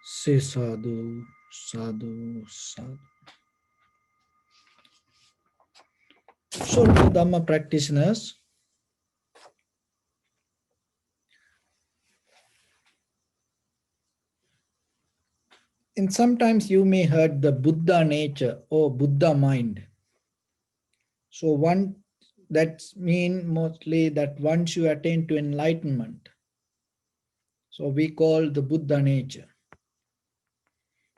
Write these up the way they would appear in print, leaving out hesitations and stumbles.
Say sadhu, sadhu, sadhu. So, dear Dharma practitioners, and sometimes you may heard the Buddha nature or Buddha mind. So, one that's mean mostly that once you attain to enlightenment, so we call the Buddha nature.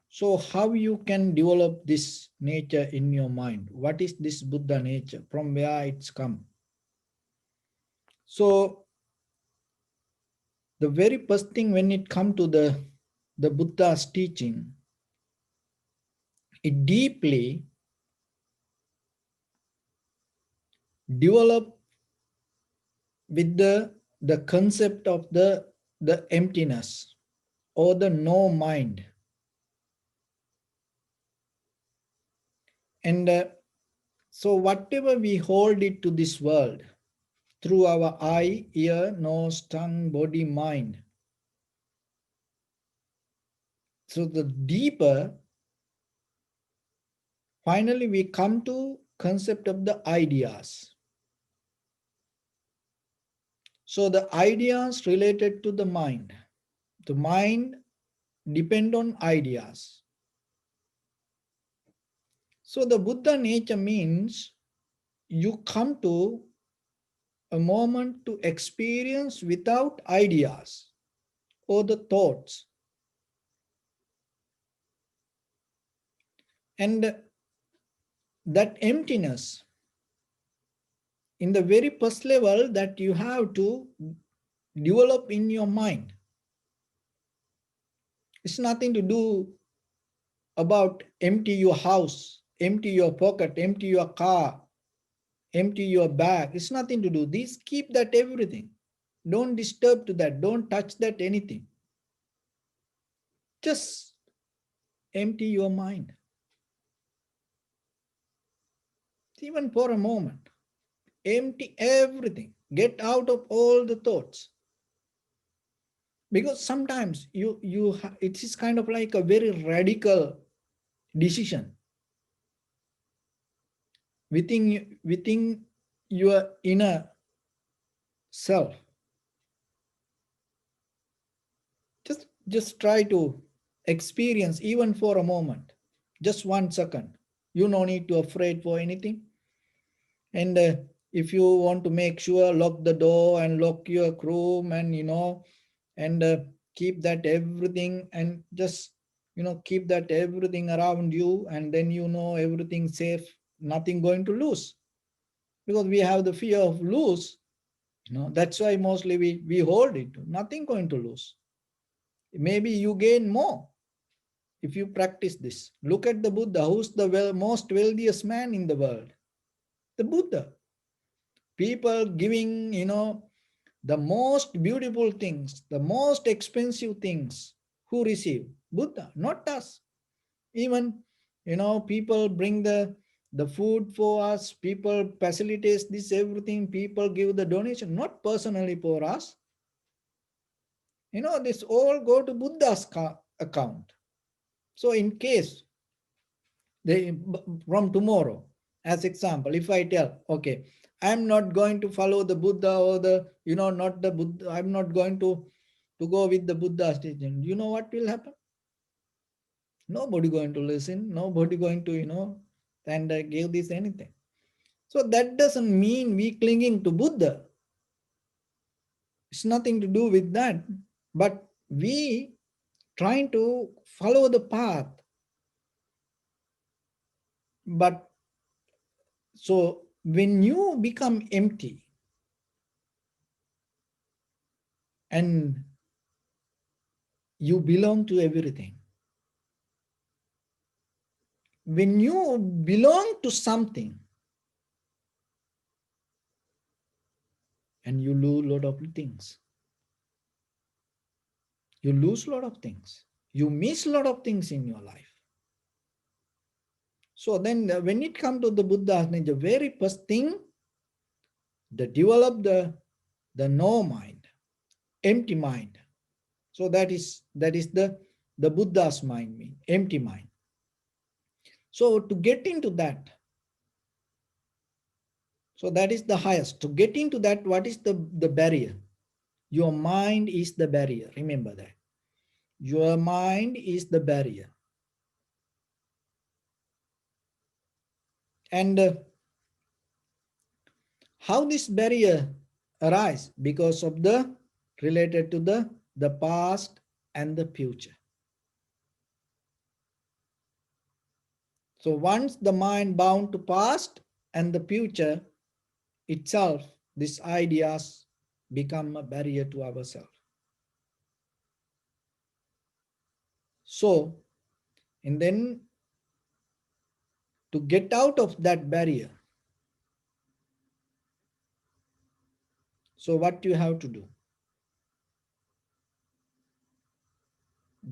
So, how you can develop this nature in your mind? What is this Buddha nature? From where it's come? So, the very first thing when it come to the Buddha's teaching, it deeply develop with the concept of the emptiness or the no mind. And so whatever we hold it to this world through our eye, ear, nose, tongue, body, mind. So the deeper, finally we come to concept of the ideas. So the ideas related to the mind. The mind depend on ideas. So the Buddha nature means you come to a moment to experience without ideas or the thoughts. And that emptiness in the very first level that you have to develop in your mind. It's nothing to do about empty your house, empty your pocket, empty your car, empty your bag. It's nothing to do. This keep that everything. Don't disturb to that. Don't touch that anything. Just empty your mind. Even for a moment. Empty everything. Get out of all the thoughts. Because sometimes it is kind of like a very radical decision within your inner self. Just try to experience even for a moment, just 1 second. You no need to afraid for anything. And if you want to make sure, lock the door and lock your room, and and keep that everything, and just keep that everything around you, and then everything safe, nothing going to lose, because we have the fear of lose. That's why mostly we hold it. Nothing going to lose. Maybe you gain more if you practice this. Look at the Buddha. Who's the most wealthiest man in the world? The Buddha. People giving the most beautiful things, the most expensive things. Who receive? Buddha, not us. Even people bring the food for us, people facilitate this everything, people give the donation, not personally for us. This all go to Buddha's account. So in case they, from tomorrow, as example, if I tell, okay, I'm not going to follow the Buddha, or not the Buddha, I'm not going to go with the Buddha's teaching, you know what will happen? Nobody going to listen, nobody going to, and give this anything. So that doesn't mean we clinging to Buddha. It's nothing to do with that. But we trying to follow the path. But so when you become empty and you belong to everything, when you belong to something and you lose a lot of things, you lose a lot of things, you miss a lot of things in your life. So then when it comes to the Buddha, the very first thing, they develop the no mind, empty mind. So that is the the Buddha's mind, mean empty mind. So to get into that, so that is the highest. To get into that, what is the barrier? Your mind is the barrier. Remember that. Your mind is the barrier. And how this barrier arise? Because of the related to the past and the future. So once the mind bound to past and the future itself, these ideas become a barrier to ourselves. So, and then to get out of that barrier, so what you have to do?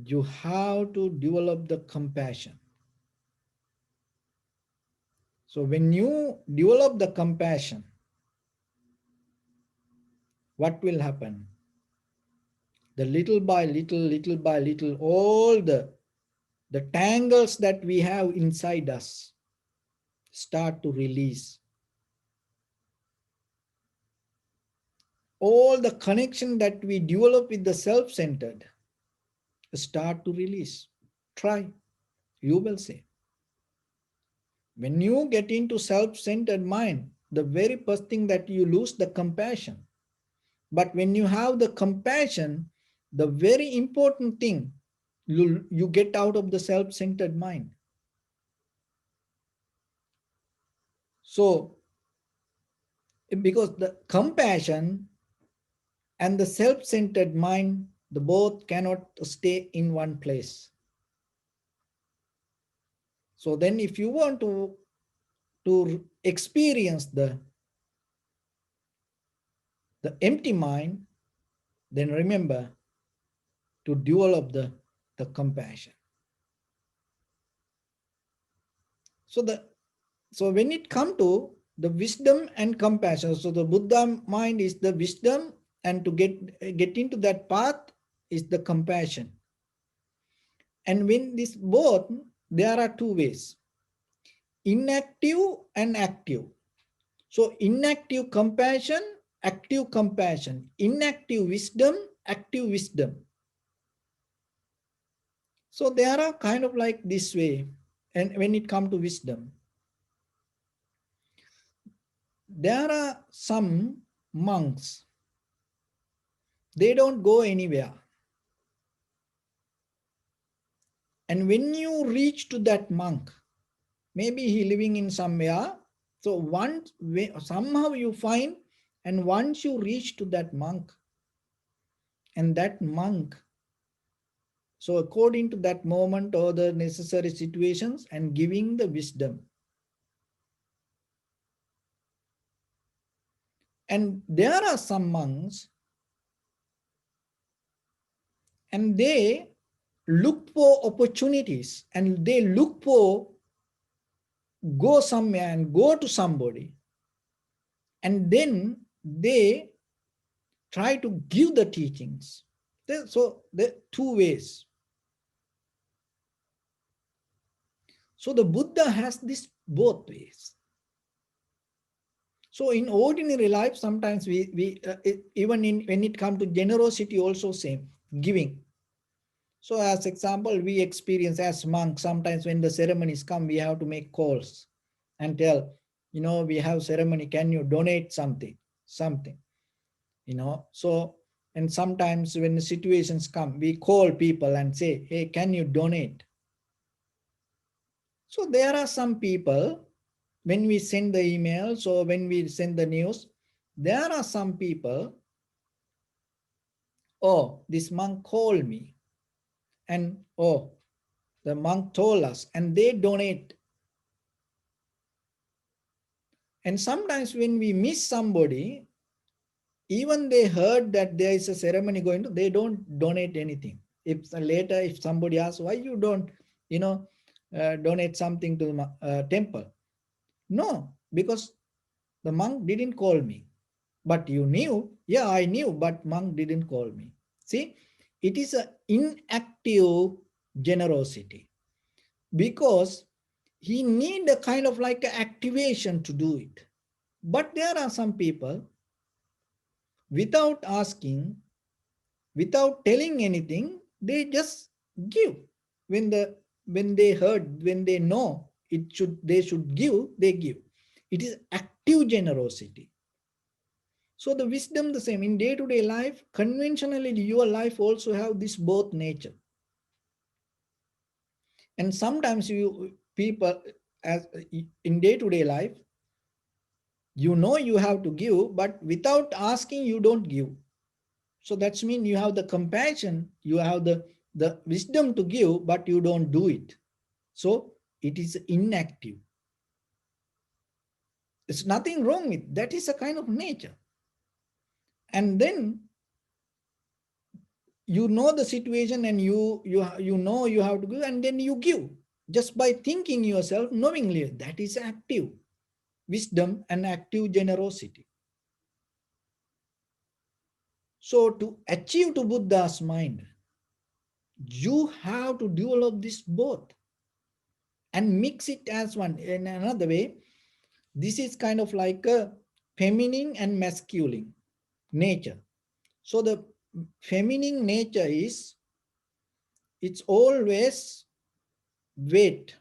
You have to develop the compassion. So when you develop the compassion, what will happen? The little by little, all the tangles that we have inside us start to release. All the connection that we develop with the self-centered start to release. Try, you will see. When you get into self-centered mind, the very first thing that you lose the compassion. But when you have the compassion, the very important thing, you get out of the self-centered mind. So, because the compassion and the self-centered mind, the both cannot stay in one place. So then if you want to experience the empty mind, then remember to develop the compassion. So when it comes to the wisdom and compassion, so the Buddha mind is the wisdom, and to get into that path is the compassion. And when this both, there are two ways, inactive and active. So inactive compassion, active compassion, inactive wisdom, active wisdom. So there are kind of like this way. And when it comes to wisdom, there are some monks, they don't go anywhere. And when you reach to that monk, maybe he living in somewhere, so once somehow you find, and once you reach to that monk, and that monk, so according to that moment or the necessary situations, and giving the wisdom. And there are some monks, and they look for opportunities, and they look for go somewhere and go to somebody, and then they try to give the teachings. So there are two ways. So the Buddha has this both ways. So in ordinary life, sometimes even when it comes to generosity, also same, giving. So as example, we experience as monks, sometimes when the ceremonies come, we have to make calls and tell, we have ceremony, can you donate something? So, and sometimes when the situations come, we call people and say, hey, can you donate? So there are some people, when we send the emails or when we send the news, there are some people, oh, this monk called me, and oh, the monk told us, and they donate. And sometimes when we miss somebody, even they heard that there is a ceremony going to, they don't donate anything. If later, if somebody asks, why you don't, donate something to the temple? No, because the monk didn't call me. But you knew, I knew, but monk didn't call me. See, it is an inactive generosity, because he need a kind of like activation to do it. But there are some people, without asking, without telling anything, they just give. When they heard, when they know they should give, they give. It is active generosity. So the wisdom the same in day-to-day life. Conventionally, your life also have this both nature. And sometimes you people, as in day-to-day life, you have to give, but without asking, you don't give. So that's mean you have the compassion, you have the wisdom to give, but you don't do it. So it is inactive. There's nothing wrong with that. Is a kind of nature. And then you know the situation, and you know you have to give, and then you give just by thinking yourself knowingly. That is active wisdom and active generosity. So to achieve to Buddha's mind, you have to develop this both and mix it as one. In another way, this is kind of like a feminine and masculine nature. So the feminine nature is, it's always wait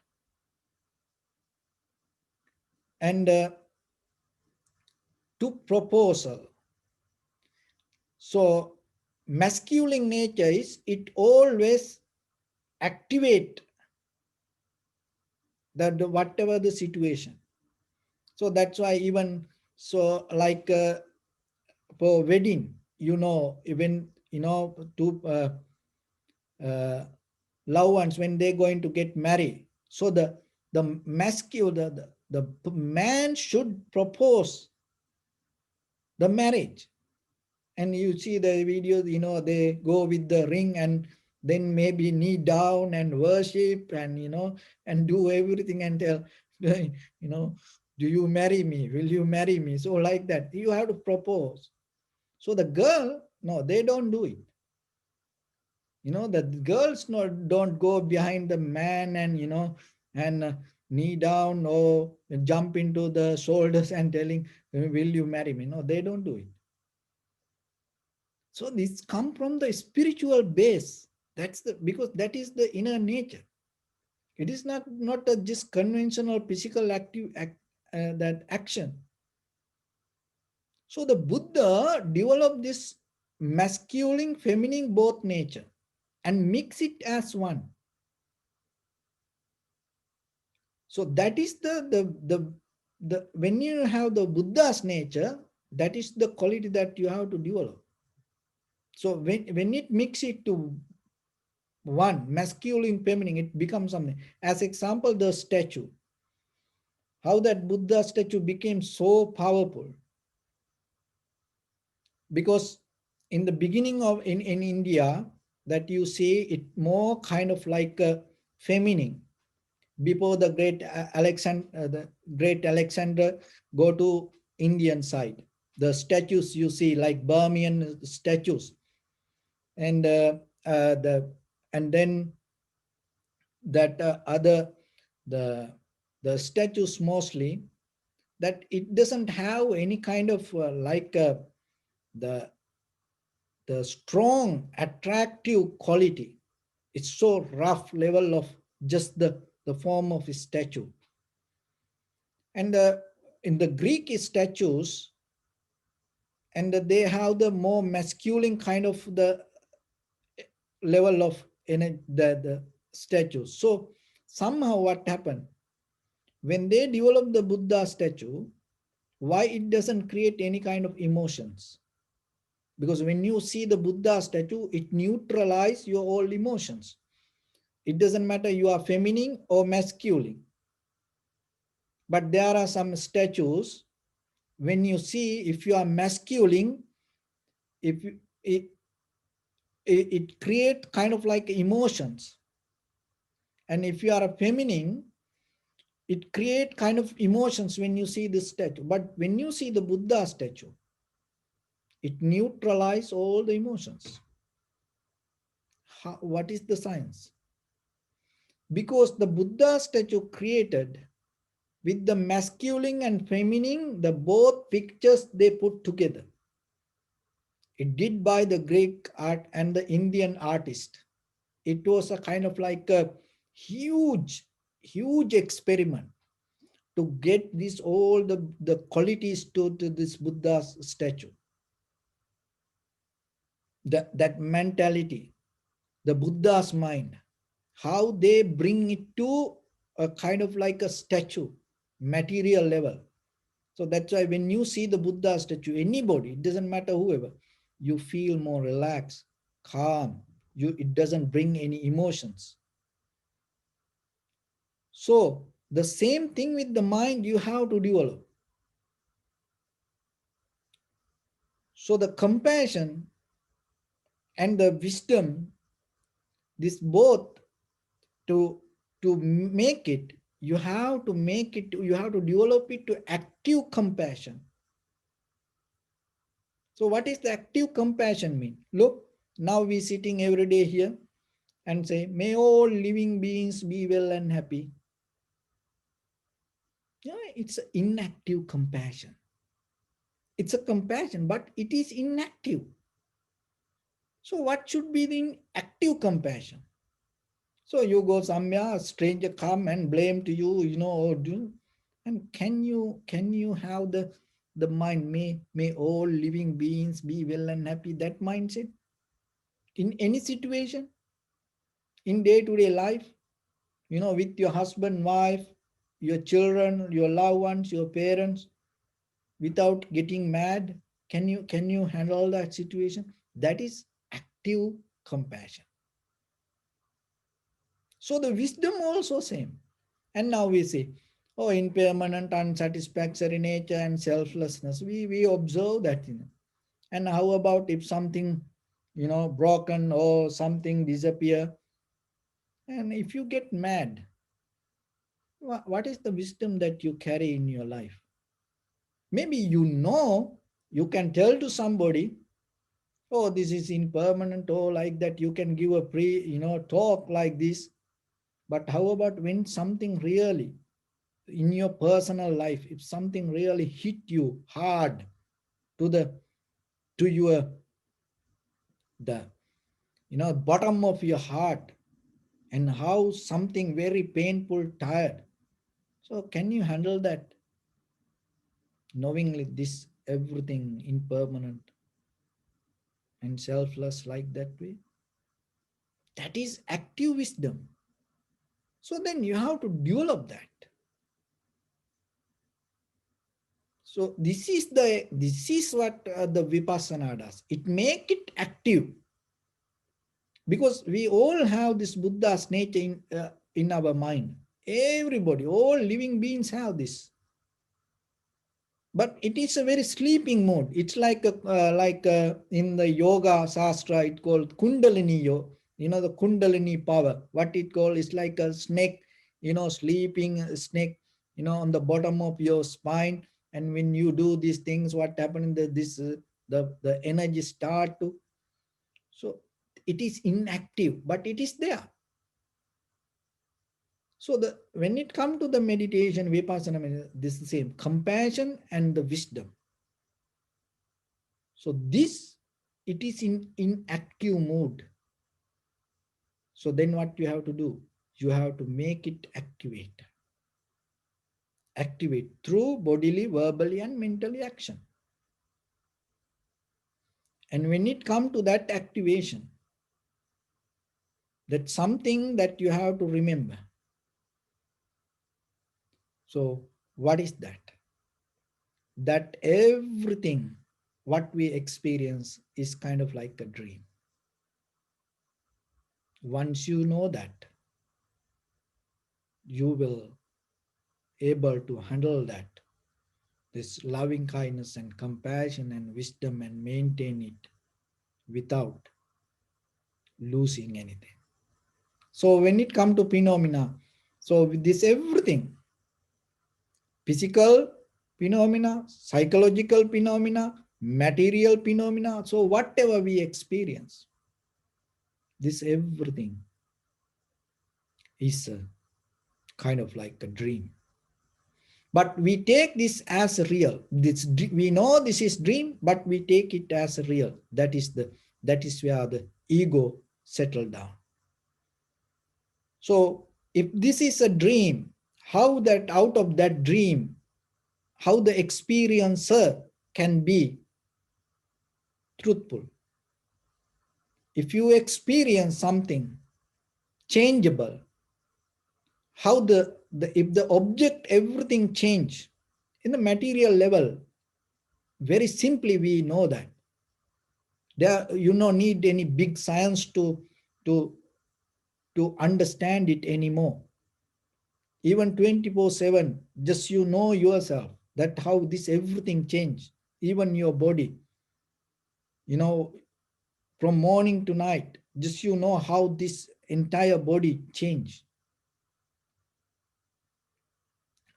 and to proposal. So masculine nature is, it always activate the whatever the situation. So that's why even so like for wedding, even two uh, loved ones, when they're going to get married, so the masculine, the man should propose the marriage. And you see the videos, they go with the ring, and then maybe knee down and worship, and and do everything, and tell, do you marry me, will you marry me? So like that you have to propose. So the girl, no, they don't do it. The girls don't go behind the man, and and knee down or jump into the shoulders and telling, will you marry me? No, they don't do it. So this come from the spiritual base. That's the, because that is the inner nature. It is not a just conventional physical that action. So the Buddha developed this masculine, feminine, both nature, and mix it as one. So that is the when you have the Buddha's nature, that is the quality that you have to develop. So when it mix it to one, masculine, feminine, it becomes something. As example, the statue, how that Buddha statue became so powerful, because in the beginning of in India, that you see it more kind of like a feminine. Before the great Alexander go to Indian side, the statues you see like Burmese statues, and the and then that other the the statues mostly, that it doesn't have any kind of the the strong attractive quality. It's so rough level of just the form of a statue. And in the Greek statues, and they have the more masculine kind of the level of the statues. So somehow what happened, when they develop the Buddha statue, why it doesn't create any kind of emotions? Because when you see the Buddha statue, it neutralizes your all emotions. It doesn't matter you are feminine or masculine. But there are some statues, when you see, if you are masculine, if you, it create kind of like emotions. And if you are a feminine, it create kind of emotions when you see this statue. But when you see the Buddha statue, it neutralize all the emotions. What is the science? Because the Buddha statue created with the masculine and feminine, the both pictures they put together. It did by the Greek art and the Indian artist. It was a kind of like a huge, huge experiment to get this all the qualities to this Buddha's statue. That mentality, the Buddha's mind, how they bring it to a kind of like a statue, material level. So that's why when you see the Buddha statue, anybody, it doesn't matter whoever, you feel more relaxed, calm. It doesn't bring any emotions. So the same thing with the mind you have to develop. So the compassion and the wisdom, this both to make it, you have to make it, you have to develop it to active compassion. So what is the active compassion mean? Look, now we sitting every day here and say, may all living beings be well and happy. Yeah, it's inactive compassion. It's a compassion, but it is inactive. So what should be the active compassion? So you go somewhere, a stranger come and blame to you, or do, and can you have the mind, may all living beings be well and happy, that mindset in any situation, in day-to-day life, with your husband, wife, your children, your loved ones, your parents, without getting mad, can you handle that situation? That is active compassion. So the wisdom also same. And now we see, oh, impermanent, unsatisfactory nature and selflessness. We observe that. And how about if something, broken or something disappear? And if you get mad, what is the wisdom that you carry in your life? Maybe you can tell to somebody, oh, this is impermanent, oh, like that, you can give a talk like this. But how about when something really in your personal life, if something really hit you hard to your the bottom of your heart, and how something very painful, tired. So can you handle that, knowingly this everything impermanent and selfless like that way? That is active wisdom. So then you have to develop that. So this is what the vipassana does. It make it active, because we all have this Buddha's nature in our mind. Everybody, all living beings have this, but it is a very sleeping mode. It's like in the yoga shastra, it called kundalini yoga. The kundalini power, what it called is like a snake, sleeping snake, on the bottom of your spine. And when you do these things, what happens, the energy start to, so it is inactive, but it is there. So when it comes to the meditation, vipassana, this is the same, compassion and the wisdom. So this, it is in active mode. So then what you have to do? You have to make it activate. Activate through bodily, verbally, and mentally action. And when it comes to that activation, that's something that you have to remember. So what is that? That everything what we experience is kind of like a dream. Once you know that, you will able to handle that, this loving kindness and compassion and wisdom, and maintain it without losing anything. So when it comes to phenomena, so with this everything, physical phenomena, psychological phenomena, material phenomena, so whatever we experience, this everything is a kind of like a dream. But we take this as real. We know this is dream, but we take it as real. That is where the ego settled down. So if this is a dream, how that out of that dream, how the experiencer can be truthful? If you experience something changeable, how the if the object everything change in the material level, very simply we know that there you don't need any big science to to understand it anymore. Even 24/7, just you know yourself that how this everything change, even your body, you know, from morning to night, just you know how this entire body change.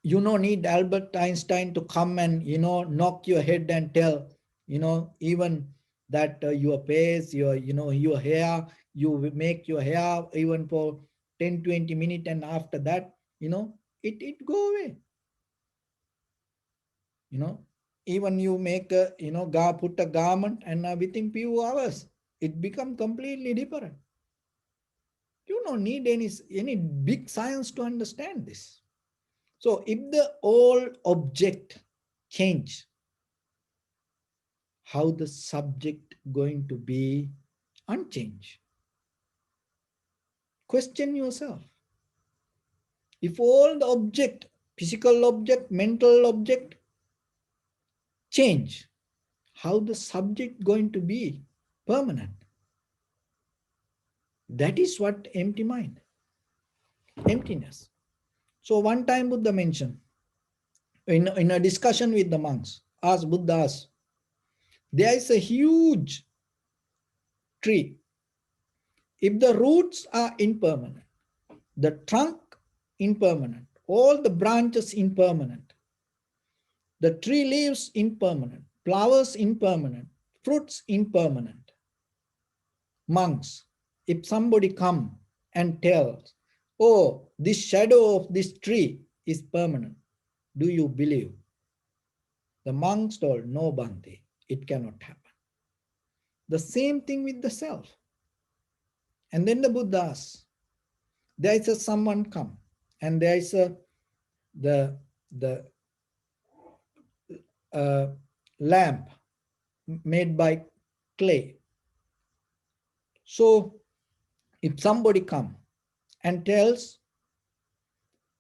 You don't need Albert Einstein to come and knock your head and tell, even that your face, your hair, you make your hair even for 10-20 minutes, and after that, it go away. you know Even you make a put a garment, and within few hours it become completely different. You don't need any big science to understand this. So if the old object change, how the subject going to be unchanged? Question yourself. If all the object, physical object, mental object change, how the subject going to be permanent? That is what empty mind, emptiness. So one time Buddha mentioned in a discussion with the monks, asked Buddha asked, there is a huge tree. If the roots are impermanent, the trunk impermanent, all the branches impermanent, the tree leaves impermanent, flowers impermanent, fruits impermanent. Monks, if somebody come and tells, oh, this shadow of this tree is permanent, do you believe? The monks told, no, Bhante, it cannot happen. The same thing with the self. And then the Buddha asks, there is a someone come, and there is a the lamp made by clay. So if somebody come and tells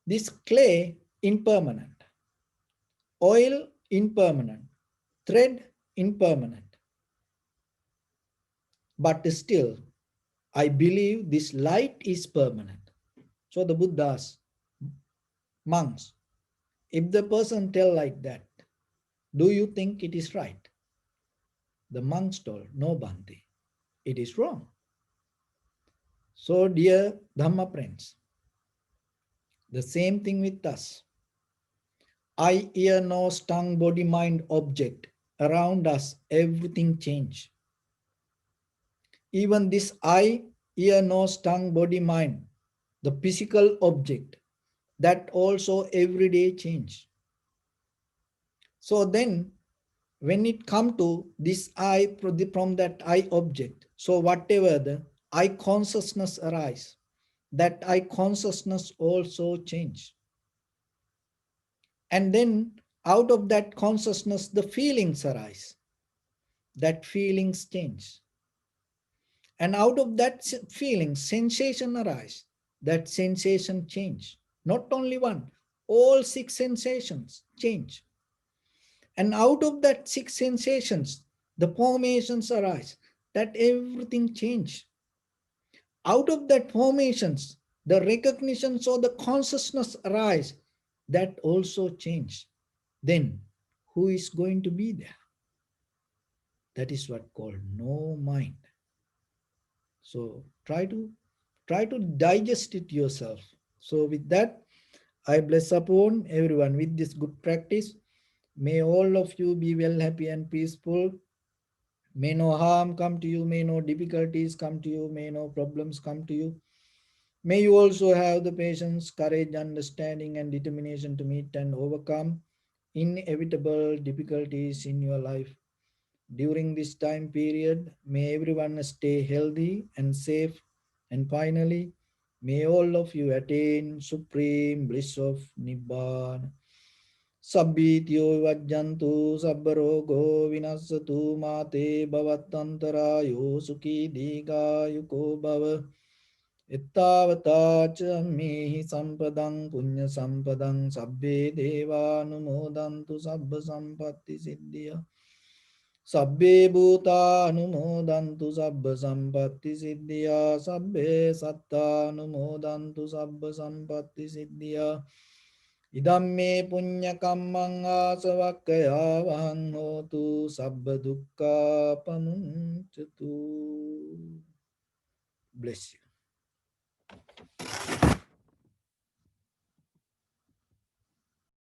this clay impermanent, oil impermanent, thread impermanent, but still I believe this light is permanent. So the Buddhas, monks, if the person tell like that, do you think it is right? The monks told, no, Bhante, it is wrong. So dear Dhamma friends, the same thing with us. Eye, ear, nose, tongue, body, mind, object. Around us, everything change. Even this eye, ear, nose, tongue, body, mind, the physical object, that also every day change. So then, when it come to this eye, from that eye object, so whatever the eye consciousness arise, that eye consciousness also change. And then out of that consciousness, the feelings arise. That feelings change. And out of that feeling, sensation arise. That sensation change. Not only one, all six sensations change. And out of that six sensations, the formations arise. That everything change. Out of that formations, the recognitions or the consciousness arise. That also change. Then who is going to be there? That is what called no mind. So try to digest it yourself. So with that, I bless upon everyone with this good practice. May all of you be well, happy and peaceful. May no harm come to you, may no difficulties come to you, may no problems come to you. May you also have the patience, courage, understanding, and determination to meet and overcome inevitable difficulties in your life. During this time period, may everyone stay healthy and safe. And finally, may all of you attain supreme bliss of Nibbana. Sabbityo vajjantu sabbarogo vinasatu mate bhavattantarayo sukhi digayuko bhava. Ittavata cha mehi sampadang punya sampadang sabbe devanumodantu sabba sampatti siddhya. Sabbe bhuta anumodantu sabba sampatti siddhya. Sabbe satta anumodantu sabba sampatti siddhya. Idamme punya kammang asavakkaya vahang hotu sabba dukkha pamuncatu. Bless you.